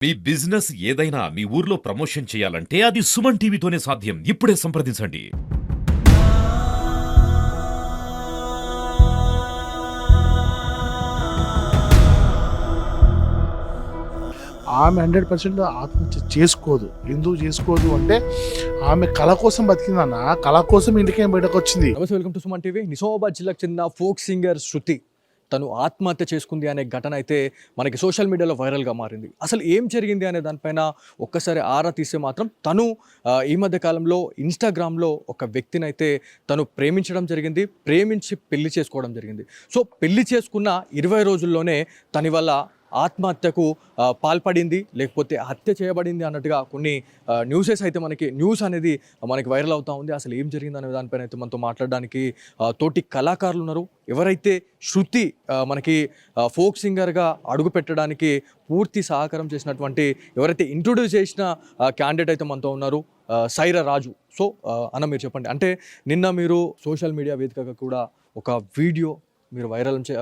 మీ business ఏదైనా మీ ఊర్లో promotion చేయాలంటే అది సుమన్ టీవీతోనే సాధ్యం. ఇప్పుడే సంప్రదించండి. ఆమె 100% ఆత్మహత్య చేసుకోదు. ఎందుకు చేసుకోదు అంటే ఆమె కళ కోసం బతికిందన్న. కళ కోసం ఇంటికేం బయటకొచ్చింది. నమస్తే, welcome to Suman TV. Nizamabad జిల్లాకు చెందిన ఫోక్ సింగర్ శృతి తను ఆత్మహత్య చేసుకుంది అనే ఘటన అయితే మనకి సోషల్ మీడియాలో వైరల్గా మారింది. అసలు ఏం జరిగింది అనే దానిపైన ఒక్కసారి ఆరా తీస్తే మాత్రం తను ఈ మధ్య కాలంలో ఇన్స్టాగ్రామ్లో ఒక వ్యక్తిని అయితే తను ప్రేమించడం జరిగింది, ప్రేమించి పెళ్లి చేసుకోవడం జరిగింది. సో పెళ్లి చేసుకున్న 20 రోజుల్లోనే తన వల్ల ఆత్మహత్యకు పాల్పడింది, లేకపోతే హత్య చేయబడింది అన్నట్టుగా కొన్ని న్యూసెస్ అయితే న్యూస్ అనేది మనకి వైరల్ అవుతూ ఉంది. అసలు ఏం జరిగింది అనే దానిపైన అయితే మనతో మాట్లాడడానికి తోటి కళాకారులు ఉన్నారు. ఎవరైతే శృతి మనకి ఫోక్ సింగర్గా అడుగు పెట్టడానికి పూర్తి సహకారం చేసినటువంటి ఎవరైతే ఇంట్రొడ్యూస్ చేసిన క్యాండిడేట్ అయితే మనతో ఉన్నారు, సైరా రాజు. సో అన్న మీరు చెప్పండి, అంటే నిన్న మీరు సోషల్ మీడియా వేదికగా కూడా ఒక వీడియో మీరు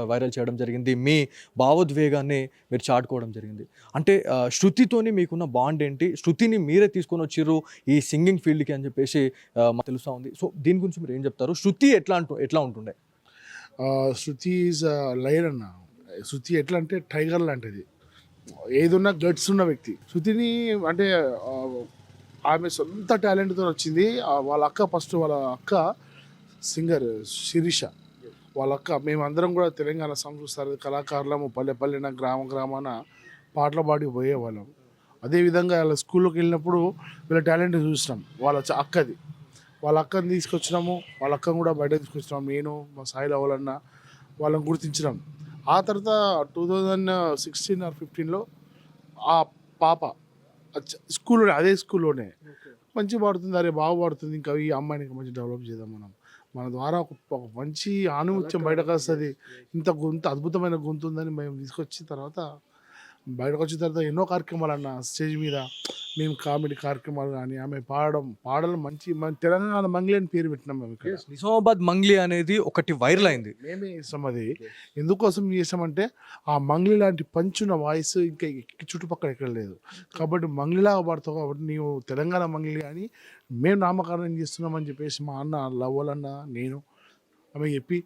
వైరల్ చేయడం జరిగింది. మీ భావోద్వేగాన్ని మీరు చాటుకోవడం జరిగింది. అంటే శృతితోని మీకున్న బాండ్ ఏంటి, శృతిని మీరే తీసుకొని వచ్చిర్రు ఈ సింగింగ్ ఫీల్డ్కి అని చెప్పేసి మాకు తెలుస్తూ ఉంది. సో దీని గురించి మీరు ఏం చెప్తారు? శృతి ఎట్లా ఉంటుండే? శృతి ఈజ్ లయన్ అన్న. శృతి ఎట్లా అంటే టైగర్ లాంటిది, ఏదున్నా గట్స్ ఉన్న వ్యక్తి. శృతిని అంటే ఆమె సొంత టాలెంట్తో వచ్చింది. వాళ్ళ అక్క సింగర్ శిరీష, వాళ్ళ అక్క. మేమందరం కూడా తెలంగాణ సంస్కృతి కళాకారులము, పల్లెన గ్రామాన పాటలు పాడి పోయేవాళ్ళం. అదేవిధంగా వాళ్ళ స్కూల్లోకి వెళ్ళినప్పుడు వీళ్ళ టాలెంట్ చూసినాం. వాళ్ళ అక్కని తీసుకొచ్చినాము, వాళ్ళ అక్కను కూడా బయట తీసుకొచ్చినాం. నేను మా సాయి లవలన్న వాళ్ళని గుర్తించినాం. ఆ తర్వాత 2016 or 15లో ఆ పాప అదే స్కూల్లోనే మంచి పాడుతుంది. అరే బాగా పాడుతుంది, ఇంకా ఈ అమ్మాయిని మంచి డెవలప్ చేద్దాం మన ద్వారా ఒక మంచి ఆణిముత్యం బయటకు వస్తుంది. ఇంత అద్భుతమైన గొంతు ఉందని మేము తీసుకొచ్చిన తర్వాత బయటకు వచ్చిన తర్వాత ఎన్నో కార్యక్రమాలు అన్న స్టేజ్ మీద మేము కామెడీ కార్యక్రమాలు కానీ ఆమె పాడడం మంచి మన తెలంగాణ మంగ్లీ అని పేరు పెట్టినాం మేము. ఇక్కడ నిజామాబాద్ మంగ్లీ అనేది ఒకటి వైరల్ అయింది. మేమే చేస్తాం. అది ఎందుకోసం చేసామంటే ఆ మంగ్లీ లాంటి పంచున్న వాయిస్ ఇంకా చుట్టుపక్కల ఎక్కడ లేదు కాబట్టి మంగ్లీలాగా పాడతావు కాబట్టి నీవు తెలంగాణ మంగ్లీ అని మేము నామకరణం చేస్తున్నామని చెప్పేసి మా అన్న లవ్వలన్న నేను ఆమె చెప్పి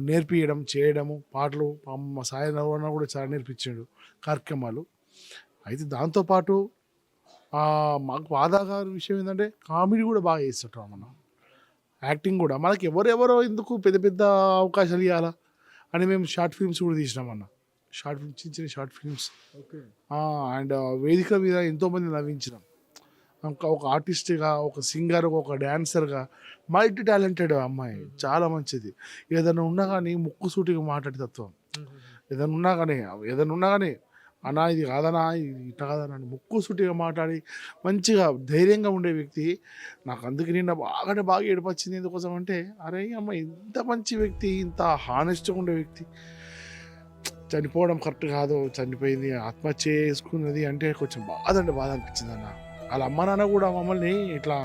నేర్పియడం చేయడము పాటలు. మా సాయి లవ్వన్న కూడా చాలా నేర్పించాడు కార్యక్రమాలు. అయితే దాంతోపాటు మాకు బాధాగారి విషయం ఏంటంటే కామెడీ కూడా బాగా చేస్తుంటాం మనం, యాక్టింగ్ కూడా. మనకి ఎవరెవరో ఎందుకు పెద్ద పెద్ద అవకాశాలు ఇవ్వాలా అని మేము షార్ట్ ఫిల్మ్స్ కూడా తీసినామన్న. చిన్న షార్ట్ ఫిల్మ్స్ అండ్ వేదికల మీద ఎంతోమంది నవ్వించినాం. ఒక ఆర్టిస్ట్గా, ఒక సింగర్, ఒక డ్యాన్సర్గా మల్టీ టాలెంటెడ్ అమ్మాయి, చాలా మంచిది. ఏదైనా ఉన్నా కానీ ముక్కుసూటిగా మాట్లాడే తత్వం. ఏదైనా ఉన్నా కానీ అన్నా ఇది కాదనా, ఇది ఇట్లా కాదనా అని ముక్కుసూటిగా మాట్లాడి మంచిగా ధైర్యంగా ఉండే వ్యక్తి. నాకు అందుకే నిన్న బాగా ఏడుపొచ్చింది. ఎందుకోసం అంటే అరే అమ్మ ఇంత మంచి వ్యక్తి, ఇంత హానెస్ట్గా ఉండే వ్యక్తి చనిపోవడం కరెక్ట్ కాదు, చనిపోయింది, ఆత్మహత్య చేసుకున్నది అంటే కొంచెం బాధ అనిపించింది అన్న. వాళ్ళ అమ్మ నాన్న కూడా మమ్మల్ని ఇట్లా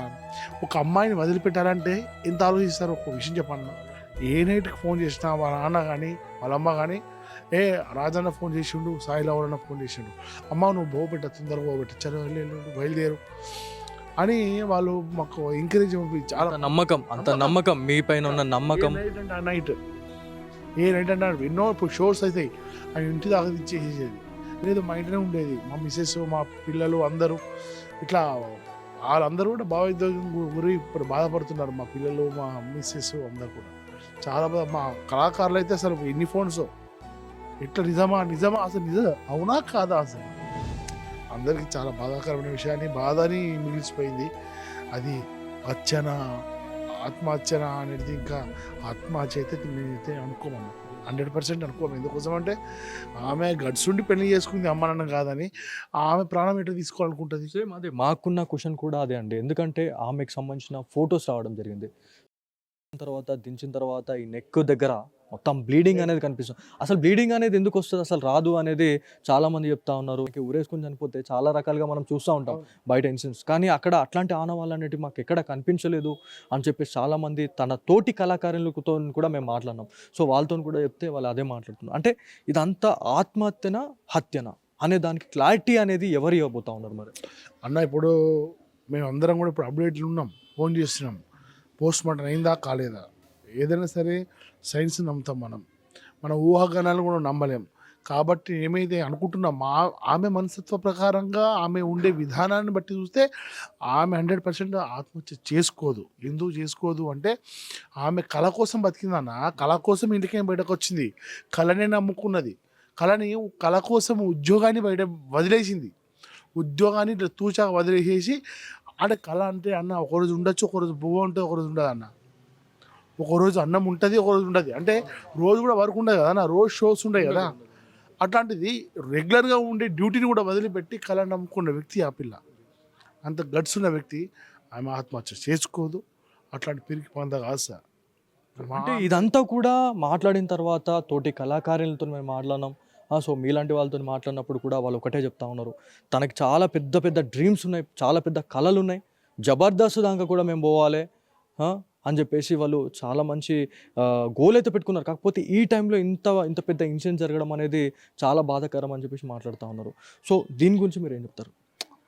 ఒక అమ్మాయిని వదిలిపెట్టాలంటే ఎంత ఆలోచిస్తారు. ఒక విషయం చెప్పాలన్నా, ఏ నైట్కి ఫోన్ చేసినా వాళ్ళ నాన్న కానీ వాళ్ళ అమ్మ కానీ రాజన్న ఫోన్ చేసిండు, సాయి లవలన్న ఫోన్ చేసిండు, అమ్మ నువ్వు తొందరగా చలో వెళ్ళు బయలుదేరు అని వాళ్ళు మాకు ఎంకరేజ్ చాలా నమ్మకం మీ పైన ఉన్న నమ్మకం. నైట్ అంటే ఎన్నో ఇప్పుడు షోస్ అవుతాయి, అవి ఇంటి దాకా ఇచ్చేసేది లేదు, మా ఇంటనే ఉండేది. మా మిస్సెస్, మా పిల్లలు అందరూ ఇట్లా వాళ్ళందరూ కూడా భావోద్వేగం గురి ఇప్పుడు బాధపడుతున్నారు. మా పిల్లలు, మా మిస్సెస్ అందరు కూడా చాలా బాధ. మా కళాకారులు అయితే అసలు ఎన్ని ఫోన్స్ ఇట్లా నిజమా అసలు అవునా కాదా అసలు అందరికీ చాలా బాధాకరమైన విషయాన్ని బాధని మిగిలిచిపోయింది. అది ఆత్మహత్యన అనేది ఇంకా ఆత్మహత్య అయితే నేనైతే అనుకోమన్నా, 100% అనుకోము. ఎందుకోసం అంటే ఆమె గడ్స్ ఉండి పెళ్లి చేసుకుంది, అమ్మ నాన్న కాదని. ఆమె ప్రాణం ఎట్లా తీసుకోవాలనుకుంటుంది? సేమ్ అదే మాకున్న క్వశ్చన్ కూడా అదే అండి. ఎందుకంటే ఆమెకు సంబంధించిన ఫొటోస్ రావడం జరిగింది. దించిన తర్వాత ఈ నెక్ దగ్గర మొత్తం బ్లీడింగ్ అనేది కనిపిస్తుంది. అసలు బ్లీడింగ్ అనేది ఎందుకు వస్తుంది, అసలు రాదు అనేది చాలామంది చెప్తా ఉన్నారు. ఊరేసుకొని చనిపోతే చాలా రకాలుగా మనం చూస్తూ ఉంటాం బయట ఇన్సిడెంట్స్, కానీ అక్కడ అట్లాంటి ఆనవాళ్ళు అనేవి మాకు ఎక్కడ కనిపించలేదు అని చెప్పేసి చాలామంది తన తోటి కళాకారులతో కూడా మేము మాట్లాడినాం. సో వాళ్ళతో కూడా చెప్తే వాళ్ళు అదే మాట్లాడుతున్నారు. అంటే ఇదంతా ఆత్మహత్యనా హత్యనా? అనే దానికి క్లారిటీ అనేది ఎవరు ఇవ్వబోతా ఉన్నారు మరి? అన్న ఇప్పుడు మేము అందరం కూడా ఇప్పుడు అప్డేట్లు ఉన్నాం, ఫోన్ చేస్తున్నాం, పోస్ట్ మార్టం అయిందా కాలేదా, ఏదైనా సరే సైన్స్ నమ్ముతాం మనం, మన ఊహాగానాలు కూడా నమ్మలేం. కాబట్టి ఏమైతే అనుకుంటున్నాం ఆమె మనస్తత్వ ప్రకారంగా ఆమె ఉండే విధానాన్ని బట్టి చూస్తే ఆమె 100% ఆత్మహత్య చేసుకోదు. ఎందుకు చేసుకోదు అంటే ఆమె కళ కోసం బతికిందన్న, కళ కోసం ఇంటికే బయటకు వచ్చింది, కళనే నమ్ముకున్నది, కళ కోసం ఉద్యోగాన్ని బయట వదిలేసింది, ఉద్యోగాన్ని ఇట్లా తూచాక వదిలేసేసి అంటే కళ అంటే అన్న ఒకరోజు ఉండొచ్చు, ఒకరోజు పువ్వు ఉంటుంది, ఒకరోజు ఉండదు అన్న, ఒకరోజు అన్నం ఉంటుంది, ఒకరోజు ఉండదు, అంటే రోజు కూడా వర్క్ ఉండదు కదా అన్న, రోజు షోస్ ఉండవు కదా. అట్లాంటిది రెగ్యులర్గా ఉండే డ్యూటీని కూడా వదిలిపెట్టి కళ నమ్ముకున్న వ్యక్తి ఆ పిల్ల, అంత గట్స్ ఉన్న వ్యక్తి. ఆమె ఆత్మహత్య చేసుకోదు, అట్లాంటి పిరికి పంద కాదు సార్. అంటే ఇదంతా కూడా మాట్లాడిన తర్వాత తోటి కళాకారులతో మేము మాట్లాడినాం. సో మీలాంటి వాళ్ళతో మాట్లాడినప్పుడు కూడా వాళ్ళు ఒకటే చెప్తా ఉన్నారు, తనకి చాలా పెద్ద పెద్ద డ్రీమ్స్ ఉన్నాయి, చాలా పెద్ద కళలు ఉన్నాయి, జబర్దస్త్ దాకా కూడా మేము పోవాలి అని చెప్పేసి వాళ్ళు చాలా మంచి గోల్ అయితే పెట్టుకున్నారు. కాకపోతే ఈ టైంలో ఇంత పెద్ద ఇన్సిడెంట్ జరగడం అనేది చాలా బాధాకరం అని చెప్పేసి మాట్లాడుతూ ఉన్నారు. సో దీని గురించి మీరు ఏం చెప్తారు?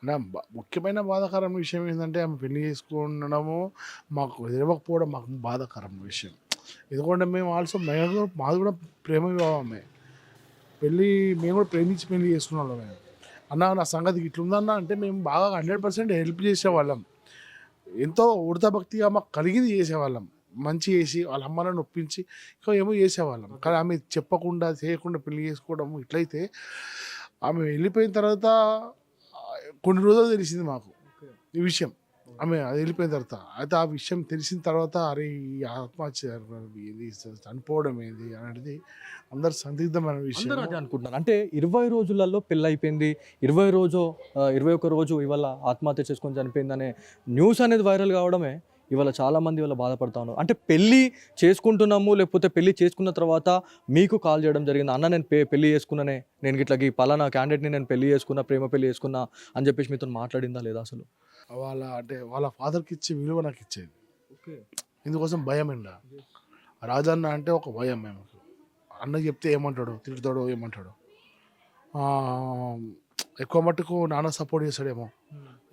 నా ముఖ్యమైన బాధాకరమైన విషయం ఏంటంటే ఆమె పెళ్లి చేసుకునడము మాకు తెలియకపోవడం మాకు బాధాకరమైన విషయం. ఎందుకంటే మేము మాది కూడా ప్రేమ వివాహమే, మేము కూడా ప్రేమించి పెళ్లి చేసుకున్న వాళ్ళమే. అన్న నా సంగతి ఇట్లుందన్న అంటే మేము బాగా 100% హెల్ప్ చేసేవాళ్ళం, ఎంతో ఉడతాభక్తిగా మాకు కలిగింది చేసేవాళ్ళం, మంచి చేసి వాళ్ళ అమ్మలను ఒప్పించి ఇంకా ఏమో చేసేవాళ్ళం. కానీ ఆమె చెప్పకుండా చేయకుండా పెళ్లి చేసుకోవడం ఇట్లయితే ఆమె వెళ్ళిపోయిన తర్వాత కొన్ని రోజులు తెలిసింది మాకు ఈ విషయం. ఆమె అది వెళ్ళిపోయిన తర్వాత అయితే ఆ విషయం తెలిసిన తర్వాత అరే ఈ ఆత్మహత్య ఏంది, చనిపోవడం ఏంది అనేది అందరు సందిగ్ధమైన విషయం అదే అనుకుంటున్నారు. అంటే 20 రోజులలో పెళ్ళి అయిపోయింది, 21 రోజు ఇవాళ ఆత్మహత్య చేసుకొని చనిపోయింది అనే న్యూస్ అనేది వైరల్ కావడమే ఇవాళ చాలామంది ఇవాళ బాధపడతా ఉన్నారు. అంటే పెళ్ళి చేసుకుంటున్నాము, లేకపోతే పెళ్ళి చేసుకున్న తర్వాత మీకు కాల్ చేయడం జరిగింది, అన్న నేను పెళ్ళి చేసుకున్నానే, నేను ఇట్లా ఈ పలానా క్యాండిడేట్ని నేను పెళ్ళి చేసుకున్నా, ప్రేమ పెళ్ళి చేసుకున్నా అని చెప్పేసి మీతో మాట్లాడిందా లేదా? అసలు వాళ్ళ ఫాదర్కి ఇచ్చే విలువ నాకు ఇచ్చేది. ఇందుకోసం భయం అండి, రాజన్న అంటే ఒక భయం. మేము అన్న చెప్తే ఏమంటాడు, తిడతాడో ఏమంటాడు, ఎక్కువ మట్టుకు నాన్న సపోర్ట్ చేస్తాడేమో,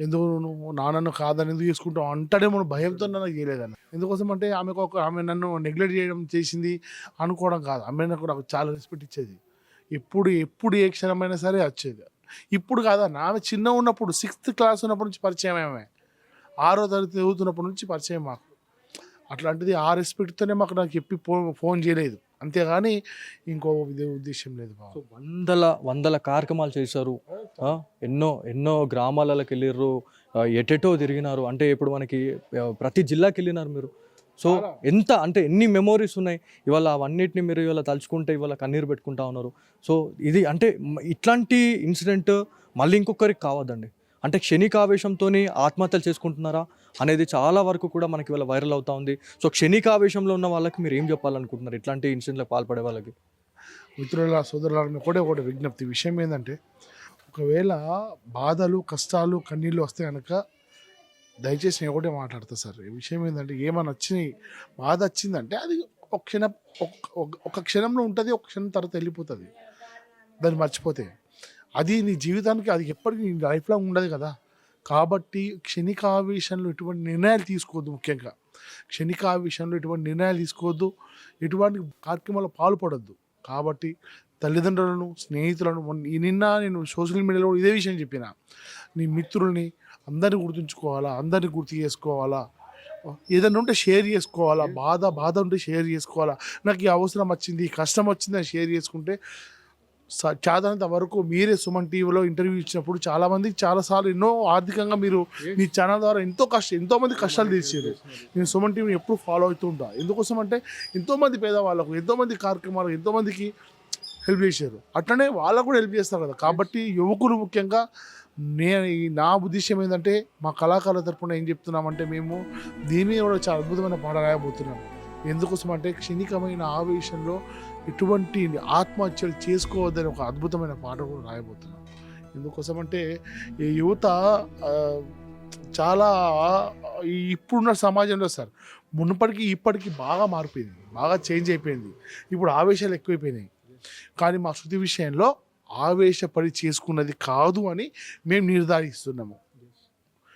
ఎందుకు నువ్వు నాన్నను కాదని ఎందుకు చేసుకుంటావు అంటాడేమో భయంతో నాకు చేయలేదన్న. ఎందుకోసం అంటే ఆమె నన్ను నెగ్లెక్ట్ చేయడం చేసింది అనుకోవడం కాదు, ఆమె నాకు చాలా రెస్పెక్ట్ ఇచ్చేది, ఎప్పుడు ఏ క్షణమైనా సరే వచ్చేది. ఇప్పుడు కాదన్న, ఆమె చిన్న ఉన్నప్పుడు 6th క్లాస్ ఉన్నప్పటి నుంచి పరిచయం, ఆమె 6వ తరగతి చదువుతున్నప్పటి నుంచి పరిచయం మాకు. అట్లాంటిది ఆ రెస్పెక్ట్తోనే నాకు చెప్పి ఫోన్ చేయలేదు, అంతేగాని ఇంకో ఉద్దేశం లేదు. సో వందల కార్యక్రమాలు చేశారు, ఎన్నో గ్రామాలకు వెళ్ళారు, ఎటెటో తిరిగినారు. అంటే ఇప్పుడు మనకి ప్రతి జిల్లాకి వెళ్ళినారు మీరు. సో ఎన్ని మెమోరీస్ ఉన్నాయి ఇవాళ, అవన్నిటిని మీరు ఇవాళ తలుచుకుంటే ఇవాళ కన్నీరు పెట్టుకుంటా ఉన్నారు. సో ఇది అంటే ఇట్లాంటి ఇన్సిడెంట్ మళ్ళీ ఇంకొకరికి కావద్దండి. అంటే క్షణికావేశంతో ఆత్మహత్యలు చేసుకుంటున్నారా అనేది చాలా వరకు కూడా మనకి ఇవాళ వైరల్ అవుతా ఉంది. సో క్షణికావేశంలో ఉన్న వాళ్ళకి మీరు ఏం చెప్పాలనుకుంటున్నారు, ఇట్లాంటి ఇన్సిడెంట్లకు పాల్పడే వాళ్ళకి? మిత్రుల సోదరుల ఒకటే విజ్ఞప్తి విషయం ఏంటంటే, ఒకవేళ బాధలు కష్టాలు కన్నీళ్ళు వస్తే కనుక దయచేసి నేను ఒకటే మాట్లాడతా సార్. ఈ విషయం ఏంటంటే, ఏమైనా వచ్చినాయి బాధ వచ్చిందంటే అది ఒక క్షణంలో ఉంటుంది, ఒక క్షణం తర్వాత వెళ్ళిపోతుంది, దాన్ని మర్చిపోతే. అది నీ జీవితానికి అది ఎప్పటికీ నీ లైఫ్ లాంగ్ ఉండదు కదా. కాబట్టి క్షణికావేశంలో ఎటువంటి నిర్ణయాలు తీసుకోవద్దు, ముఖ్యంగా క్షణికావేశంలో ఎటువంటి నిర్ణయాలు తీసుకోవద్దు, ఎటువంటి కార్యక్రమాల్లో పాల్పడద్దు. కాబట్టి తల్లిదండ్రులను, స్నేహితులను, నిన్న నేను సోషల్ మీడియాలో ఇదే విషయం చెప్పిన, నీ మిత్రుల్ని అందరినీ గుర్తుంచుకోవాలా, అందరినీ గుర్తు చేసుకోవాలా, ఏదైనా ఉంటే షేర్ చేసుకోవాలా, బాధ ఉంటే షేర్ చేసుకోవాలా. నాకు ఈ అవసరం వచ్చింది, ఈ కష్టం వచ్చింది అని షేర్ చేసుకుంటే చాదనంత వరకు మీరే సుమన్ టీవీలో ఇంటర్వ్యూ ఇచ్చినప్పుడు చాలామంది చాలాసార్లు ఎన్నో ఆర్థికంగా మీరు మీ ఛానల్ ద్వారా ఎంతోమంది కష్టాలు తీర్చారు. నేను సుమన్ టీవీని ఎప్పుడు ఫాలో అవుతూ ఉంటాను. ఎందుకోసం అంటే ఎంతోమంది పేదవాళ్ళకు, ఎంతోమంది కార్యక్రమాలకు, ఎంతోమందికి హెల్ప్ చేశారు, అట్లనే వాళ్ళకు కూడా హెల్ప్ చేస్తారు కదా. కాబట్టి యువకులు ముఖ్యంగా నా ఉద్దేశం ఏంటంటే, మా కళాకారుల తరపున ఏం చెప్తున్నామంటే, మేము దీని మీద కూడా చాలా అద్భుతమైన పాట రాయబోతున్నాం. ఎందుకోసం అంటే క్షణికమైన ఆవేశంలో ఎటువంటి ఆత్మహత్యలు చేసుకోవద్దని ఒక అద్భుతమైన పాట కూడా రాయబోతున్నాం. ఎందుకోసం అంటే ఈ యువత చాలా ఇప్పుడున్న సమాజంలో సార్ మునుపటికి ఇప్పటికీ బాగా మారిపోయింది, బాగా చేంజ్ అయిపోయింది. ఇప్పుడు ఆవేశాలు ఎక్కువైపోయినాయి. కానీ మా శృతి విషయంలో ఆవేశపడి చేసుకున్నది కాదు అని మేము నిర్ధారిస్తున్నాము.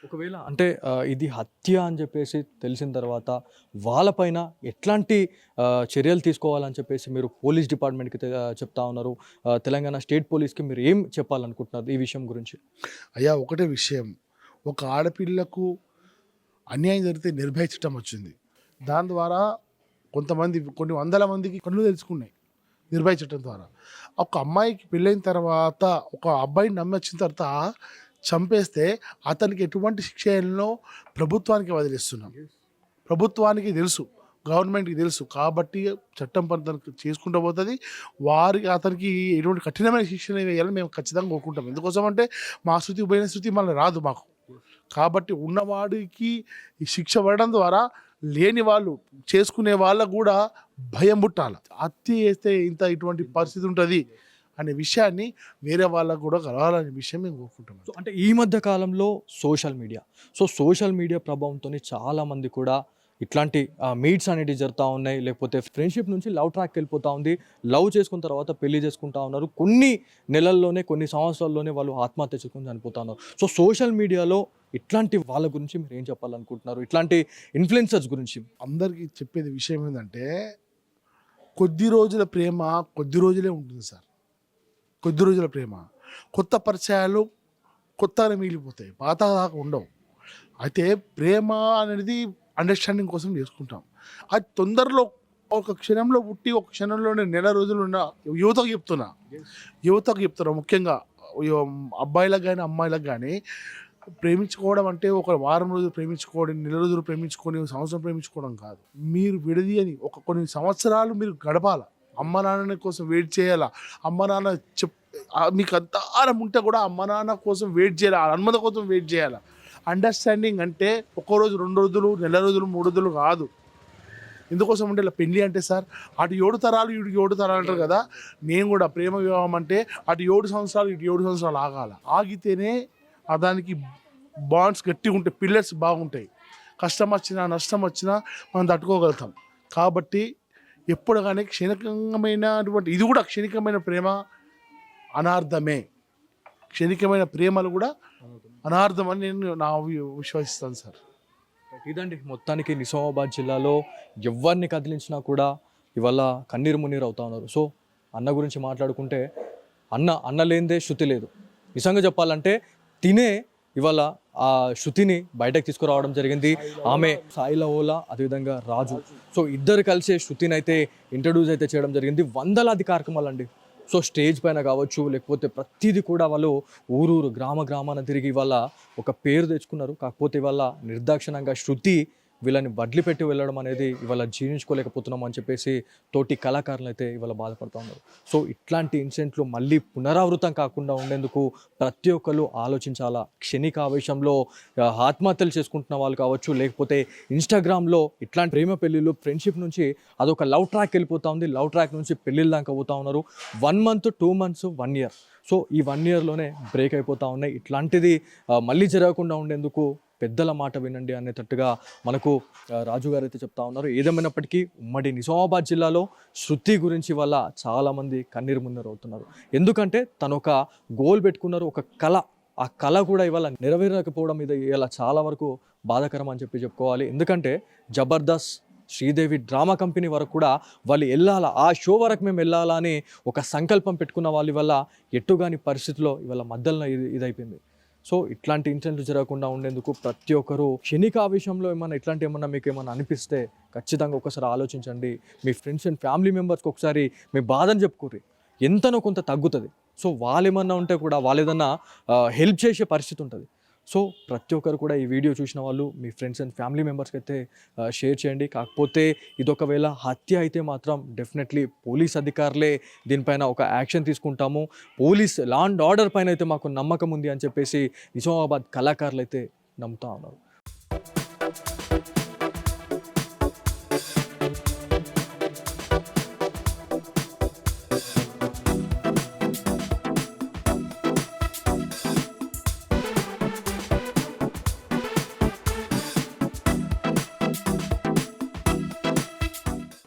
ఒకవేళ అంటే ఇది హత్య అని చెప్పేసి తెలిసిన తర్వాత వాళ్ళపైన ఎట్లాంటి చర్యలు తీసుకోవాలని చెప్పేసి మీరు పోలీస్ డిపార్ట్మెంట్కి చెప్తా ఉన్నారు, తెలంగాణ స్టేట్ పోలీస్కి మీరు ఏం చెప్పాలనుకుంటున్నారు ఈ విషయం గురించి? అయ్యా ఒకటే విషయం, ఒక ఆడపిల్లకు అన్యాయం జరిగితే నిర్భయ చట్టం వచ్చింది. దాని ద్వారా కొన్ని వందల మందికి కళ్ళు తెలుసుకున్నాయి నిర్భయ చట్టం ద్వారా. ఒక అమ్మాయికి పెళ్ళైన తర్వాత ఒక అబ్బాయిని నమ్మొచ్చిన తర్వాత చంపేస్తే అతనికి ఎటువంటి శిక్ష అయ్యాలో ప్రభుత్వానికి వదిలేస్తున్నాం. ప్రభుత్వానికి తెలుసు, గవర్నమెంట్కి తెలుసు, కాబట్టి చట్టం పని తనకు చేసుకుంటూ పోతుంది. అతనికి ఎటువంటి కఠినమైన శిక్షణ వేయాలని మేము ఖచ్చితంగా కోరుకుంటాం. ఎందుకోసం అంటే మా శృతి పోయిన శృతి మళ్ళీ రాదు మాకు. కాబట్టి ఉన్నవాడికి ఈ శిక్ష పడడం ద్వారా లేని వాళ్ళు చేసుకునే వాళ్ళకు కూడా భయం పుట్టాలి. హత్య చేస్తే ఇటువంటి పరిస్థితి ఉంటుంది అనే విషయాన్ని వేరే వాళ్ళకు కూడా కలవాలనే విషయం మేము కోరుకుంటాం. అంటే ఈ మధ్య కాలంలో సోషల్ మీడియా ప్రభావంతో చాలామంది కూడా ఇట్లాంటి మీట్స్ అనేవి జరుగుతూ ఉన్నాయి, లేకపోతే ఫ్రెండ్షిప్ నుంచి లవ్ ట్రాక్కి వెళ్ళిపోతూ ఉంది, లవ్ చేసుకున్న తర్వాత పెళ్లి చేసుకుంటా ఉన్నారు, కొన్ని నెలల్లోనే కొన్ని సంవత్సరాల్లోనే వాళ్ళు ఆత్మహత్య చేసుకుని చనిపోతా ఉన్నారు. సోషల్ మీడియాలో ఇట్లాంటి వాళ్ళ గురించి మీరు ఏం చెప్పాలనుకుంటున్నారు, ఇట్లాంటి ఇన్ఫ్లుయెన్సర్స్ గురించి? అందరికీ చెప్పేది విషయం ఏంటంటే కొద్ది రోజుల ప్రేమ కొద్ది రోజులే ఉంటుంది సార్. కొద్ది రోజుల ప్రేమ, కొత్త పరిచయాలు కొత్తగా మిగిలిపోతాయి, పాత దాకా ఉండవు. అయితే ప్రేమ అనేది అండర్స్టాండింగ్ కోసం చేసుకుంటాం. అది తొందరలో ఒక క్షణంలో పుట్టి ఒక క్షణంలోనే నెల రోజులు ఉన్న యువతకు చెప్తున్నా ముఖ్యంగా అబ్బాయిలకు కానీ అమ్మాయిలకు కానీ ప్రేమించుకోవడం అంటే ఒక వారం రోజులు ప్రేమించుకోవడం, నెల రోజులు ప్రేమించుకొని సంవత్సరం ప్రేమించుకోవడం కాదు. మీరు విడది అని కొన్ని సంవత్సరాలు మీరు గడపాల. అమ్మ నాన్న కోసం వెయిట్ చేయాలా, అమ్మ నాన్న మీకు అంత ఆరం ఉంటే కూడా అమ్మ నాన్న కోసం వెయిట్ చేయాలి, అనుమతి కోసం వెయిట్ చేయాలి. అండర్స్టాండింగ్ అంటే ఒక్కో రోజు 2 రోజులు, నెల రోజులు, 3 రోజులు కాదు. ఎందుకోసం అంటే ఇలా పెళ్ళి అంటే సార్ అటు 7 తరాలు ఇటు 7 తరాలు అంటారు కదా. నేను కూడా ప్రేమ వివాహం అంటే అటు 7 సంవత్సరాలు ఇటు 7 సంవత్సరాలు ఆగాల. ఆగితేనే దానికి బాండ్స్ గట్టిగా ఉంటాయి, పిల్లర్స్ బాగుంటాయి. కష్టం వచ్చినా నష్టం వచ్చినా మనం తట్టుకోగలుగుతాం. కాబట్టి ఎప్పుడు కానీ క్షణికమైనటువంటి ఇది కూడా క్షణికమైన ప్రేమ అనార్థమే. క్షణికమైన ప్రేమలు కూడా అనార్థం అని నేను విశ్వసిస్తాను సార్. ఇదండి మొత్తానికి నిజామాబాద్ జిల్లాలో ఎవరిని కదిలించినా కూడా ఇవాళ కన్నీరు మున్నీరు అవుతా ఉన్నారు. సో అన్న గురించి మాట్లాడుకుంటే అన్న లేనిదే శృతి లేదు. నిజంగా చెప్పాలంటే తినే ఇవాళ ఆ శృతిని బయటకు తీసుకురావడం జరిగింది. ఆమె సాయిల ఓలా, అదేవిధంగా రాజు, సో ఇద్దరు కలిసే శృతిని అయితే ఇంట్రడ్యూస్ అయితే చేయడం జరిగింది. వందలాది కార్యక్రమాలు అండి. సో స్టేజ్ పైన కావచ్చు, లేకపోతే ప్రతిదీ కూడా వాళ్ళు ఊరూరు గ్రామాన తిరిగి ఇవాళ ఒక పేరు తెచ్చుకున్నారు. కాకపోతే ఇవాళ నిర్దాక్షిణంగా శృతి వీళ్ళని వడ్లిపెట్టి వెళ్ళడం అనేది ఇవాళ జీర్ణించుకోలేకపోతున్నాం అని చెప్పేసి తోటి కళాకారులు అయితే ఇవాళ బాధపడుతూ ఉన్నారు. సో ఇట్లాంటి ఇన్సిడెంట్లు మళ్ళీ పునరావృతం కాకుండా ఉండేందుకు ప్రతి ఒక్కరు ఆలోచించాలా. క్షణిక ఆవేశంలో ఆత్మహత్యలు చేసుకుంటున్న వాళ్ళు కావచ్చు, లేకపోతే ఇన్స్టాగ్రామ్లో ఇట్లాంటి ప్రేమ పెళ్ళిళ్ళు ఫ్రెండ్షిప్ నుంచి అదొక లవ్ ట్రాక్ వెళ్ళిపోతూ ఉంది, లవ్ ట్రాక్ నుంచి పెళ్ళిళ్ళ దాకా పోతూ ఉన్నారు. 1 month 2 months 1 year. సో ఈ 1 yearలోనే బ్రేక్ అయిపోతూ ఉన్నాయి. ఇట్లాంటిది మళ్ళీ జరగకుండా ఉండేందుకు పెద్దల మాట వినండి అనేటట్టుగా మనకు రాజు గారు అయితే చెప్తా ఉన్నారు. ఏదేమైనప్పటికీ ఉమ్మడి నిజామాబాద్ జిల్లాలో శృతి గురించి వల్ల చాలామంది కన్నీరు మున్నీరు అవుతున్నారు. ఎందుకంటే తను ఒక గోల్ పెట్టుకున్నారు, ఒక కళ. ఆ కళ కూడా ఇవాళ నెరవేరకపోవడం ఇది ఇలా చాలా వరకు బాధాకరం అని చెప్పుకోవాలి. ఎందుకంటే జబర్దస్త్, శ్రీదేవి డ్రామా కంపెనీ వరకు కూడా వాళ్ళు వెళ్ళాలా, ఆ షో వరకు మేము వెళ్ళాలా అని ఒక సంకల్పం పెట్టుకున్న వాళ్ళు వల్ల ఎట్టుగాని పరిస్థితిలో ఇవాళ మధ్యలో ఇదైపోయింది. సో ఇట్లాంటి ఇన్సిడెంట్లు జరగకుండా ఉండేందుకు ప్రతి ఒక్కరు క్షణికావేశంలో ఏమన్నా మీకు ఏమన్నా అనిపిస్తే ఖచ్చితంగా ఒకసారి ఆలోచించండి. మీ ఫ్రెండ్స్ అండ్ ఫ్యామిలీ మెంబర్స్కి ఒకసారి మీ బాధను చెప్పుకోర్రి, ఎంతనో కొంత తగ్గుతుంది. సో వాళ్ళు ఏమన్నా ఉంటే కూడా వాళ్ళు ఏదన్నా హెల్ప్ చేసే పరిస్థితి ఉంటుంది. సో ప్రతి ఒక్కరు కూడా ఈ వీడియో చూసిన వాళ్ళు మీ ఫ్రెండ్స్ అండ్ ఫ్యామిలీ మెంబర్స్కి అయితే షేర్ చేయండి. కాకపోతే ఇదొకవేళ హత్య అయితే మాత్రం డెఫినెట్లీ పోలీస్ అధికారులే దీనిపైన ఒక యాక్షన్ తీసుకుంటాము, పోలీస్ లా అండ్ ఆర్డర్ పైన అయితే మాకు నమ్మకం ఉంది అని చెప్పేసి నిజామాబాద్ కళాకారులు అయితే నమ్ముతా ఉన్నారు.